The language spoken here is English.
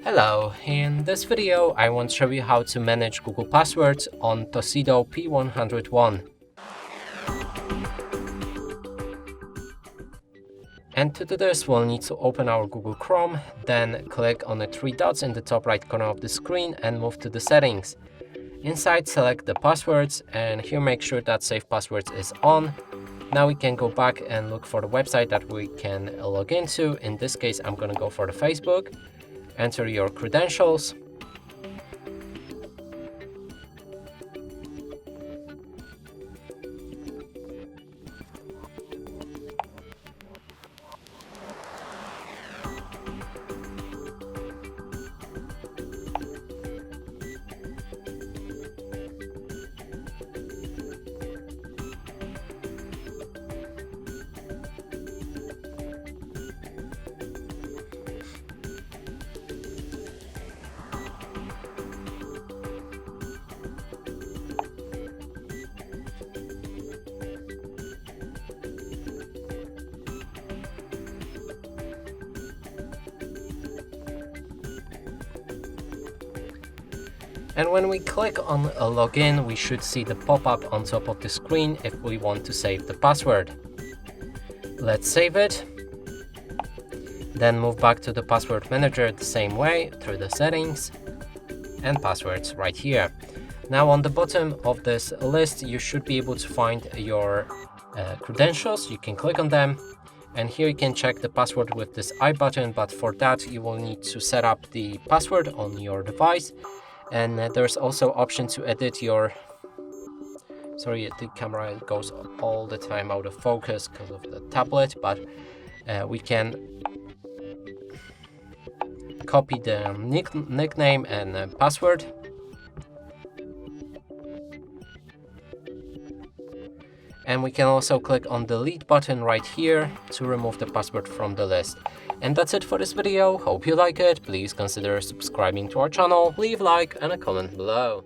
Hello, in this video I want to show you how to manage Google passwords on TOSCIDO P101. And to do this we'll need to open our Google Chrome, then click on the three dots in the top right corner of the screen and move to the settings. Inside select the passwords and here make sure that save passwords is on. Now we can go back and look for the website that we can log into. In this case I'm going to go for the Facebook. Enter your credentials. And when we click on a login, we should see the pop-up on top of the screen if we want to save the password. Let's save it. Then move back to the password manager the same way through the settings and passwords right here. Now on the bottom of this list, you should be able to find your credentials. You can click on them. And here you can check the password with this I button, but for that you will need to set up the password on your device. And there's also option to edit your... Sorry, the camera goes all the time out of focus because of the tablet, but we can copy the nickname and password. And we can also click on the delete button right here to remove the password from the list. And that's it for this video. Hope you like it. Please consider subscribing to our channel, leave a like and a comment below.